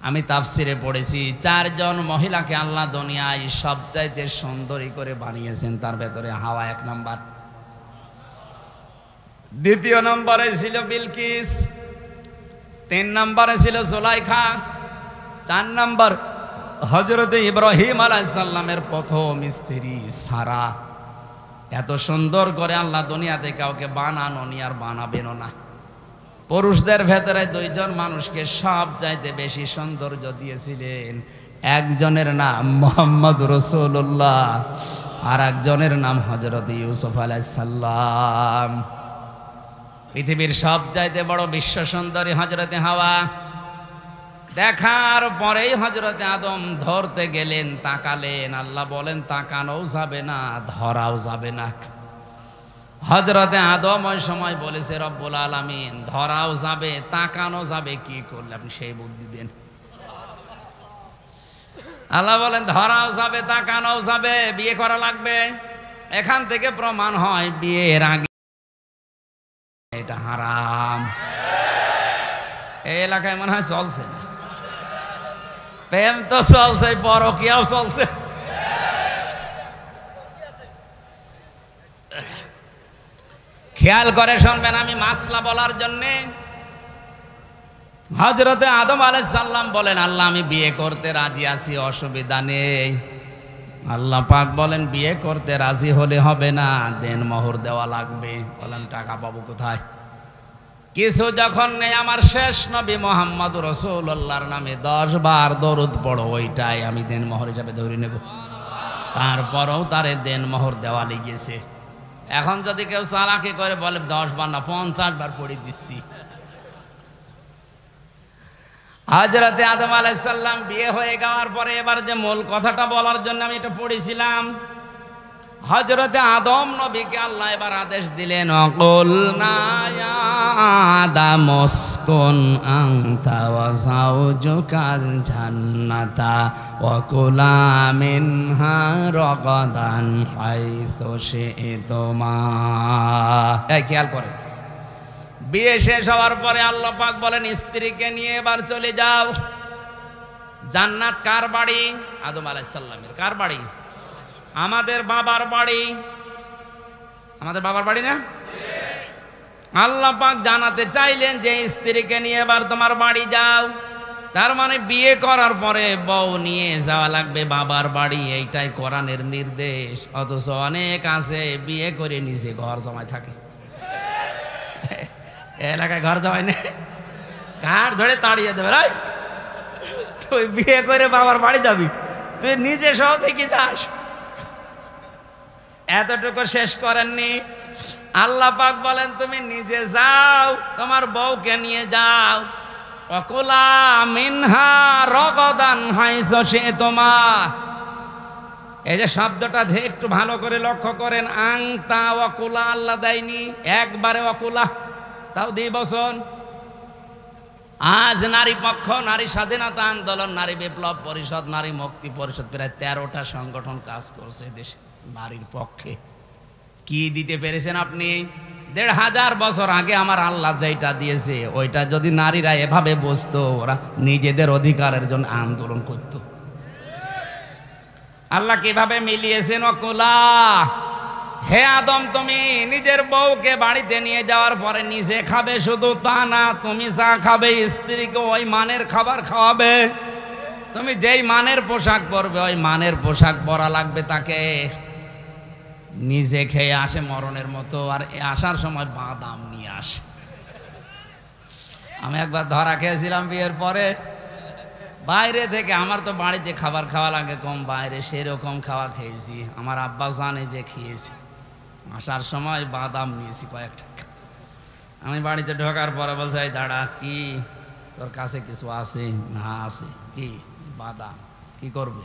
আমি তাফসিরে পড়েছি 4 জন মহিলাকে আল্লাহ দুনিয়ায় সবচাইতে সুন্দরী করে বানিয়েছেন। তার ভেতরে হাওয়া 1 নাম্বার, দ্বিতীয় নম্বরে ছিল বিলকিস, 3 নম্বরে ছিল জুলাইখা, 4 নম্বর হযরত ইব্রাহিম আলাইহিস সালামের প্রথম স্ত্রী সারা। এত সুন্দর করে আল্লাহ দুনিয়াতে কাউকে বানানোনি আর বানাবেনও না। পুরুষদের ভেতরে 2 জন মানুষকে সবচাইতে বেশি সৌন্দর্য দিয়েছিলেন। একজনের নাম মুহাম্মদ রাসূলুল্লাহ আর একজনের নাম হযরত ইউসুফ আলাইহিস সালাম। পৃথিবীর সবচাইতে বড় বিশ্ব সুন্দরী হযরতে হাওয়া। দেখার পরেই হযরতে আদম ধরতে গেলেন, তাকালেন, আল্লাহ বলেন তাকানোও যাবে না, ধরাও যাবে না। হযরতে আদম ওই সময় বলেছে রব্বুল আলামিন ধরাও যাবে তাকানো যাবে, কি করলে আপনি সেই বুদ্ধি দেন। আল্লাহ বলেন ধরাও যাবে তাকানোও যাবে, বিয়ে করা লাগবে। এখান থেকে প্রমাণ হয় বিয়ের আগে এটা হারাম। এই এলাকায় মনে হয় চলছে না, প্রেম তো চলছে, পরকীয়াও চলছে। খেয়াল করে শুনবেন, আমি মাসলা বলার জন্যে। হযরতে আদম আলাইহিস সালাম বলেন আল্লাহ আমি বিয়ে করতে রাজি আছি, অসুবিধা নেই। আল্লাহ পাক বলেন বিয়ে করতে রাজি হলে হবে না, দেনমোহর দেওয়া লাগবে। বলেন টাকা পাবো কোথায়? কিছু যখন নেই, আমার শেষ নবী মুহাম্মদুর রাসূলুল্লাহর নামে 10 বার দরুদ পড়ো, ওইটাই আমি দেনমোহর হিসাবে ধরে নেব। তারপরেও তারে দেনমোহর দেওয়া লেগেছে। এখন যদি কেউ চালাকি করে বলে 10 বার না 50 বার পড়ে দিচ্ছি। হযরতে আদম আলাইহিস সালাম বিয়ে হয়ে যাওয়ার পরে এবার যে মূল কথাটা বলার জন্য আমি এটা পড়েছিলাম, হযরতে আদম নবীকে আল্লাহ এবার আদেশ দিলেন অকুলনা ইয়া আদম উসকুন আনতা ওয়া যাওজুকাল জান্নাতা ওয়া কুলা মিনহা রাগাদান হাইসু শি'তুমা। এই খেয়াল করেন, বিয়ে শেষ হওয়ার পরে আল্লাহ পাক বলেন স্ত্রীকে নিয়ে এবার চলে যাও। জান্নাত কার বাড়ি? আদম আলাইহিস সালামের। কার বাড়ি? আমাদের বাবার বাড়ি। আমাদের বাবার বাড়ি না? আল্লাহ পাক জানাতে চাইলেন যে স্ত্রীকে নিয়ে এবার তোমার বাড়ি যাও। তার মানে বিয়ে করার পরে বউ নিয়ে যাওয়া লাগবে বাবার বাড়ি, এইটাই কোরআনের নির্দেশ। অথচ অনেক আছে বিয়ে করে নিজে ঘর জমায় থাকে। এলাকায় ঘর জমায় নেই, ঘাট ধরে তাড়িয়ে দেবে। রাই তুই বিয়ে করে বাবার বাড়ি যাবি, তুই নিজে সহ থেকে যাস। এতটুকু শেষ করেননি, আল্লাহ পাক বলেন তুমি নিজে যাও, তোমার বউকে নিয়ে যাও। অকুলা মিনহা রগদান হাইসু শি'তুমা। এই যে শব্দটা একটু ভালো করে লক্ষ্য করেন, আংতা ওয়াকুলা আল্লাহ দেয়নি, একবারে ওয়াকুলা, তাও 2 বছর। আজ নারী পক্ষ, নারী স্বাধীনতা আন্দোলন, নারী বিপ্লব পরিষদ, নারী মুক্তি পরিষদ, প্রায় 13টা সংগঠন কাজ করছে দেশে নারীর পক্ষে। কি দিতে পেরেছেন আপনি? 1500 বছর আগে আমার আল্লাহ যেটা দিয়েছে ওইটা যদি নারীরা এভাবে বুঝতো, ওরা নিজেদের অধিকারের জন্য আন্দোলন করত। আল্লাহ কিভাবে মিলিয়েছেন? অকুলা, হে আদম তুমি নিজের বউকে বাড়িতে নিয়ে যাওয়ার পরে নিজে খাবে, শুধু তা না তুমি যা খাবে স্ত্রীকে ওই মানের খাবার খাওয়াবে। তুমি যেই মানের পোশাক পরবে ওই মানের পোশাক পরা লাগবে তাকে। নিজে খেয়ে আসে মরণের মতো, আর আসার সময় বাদাম নিয়ে আসে। আমি একবার ধরা খেয়েছিলাম বিয়ের পরে বাইরে থেকে। আমার তো বাড়িতে খাবার খাওয়া লাগে কম, বাইরে সেরকম খাওয়া খেয়েছি। আমার আব্বা জানে যে খেয়েছি। আসার সময় বাদাম নিয়েছি কয়েকটা। আমি বাড়িতে ঢোকার পরে বলছে এই দাঁড়া, কি তোর কাছে কিছু আছে? না আছে। কি? বাদাম। কি করবে?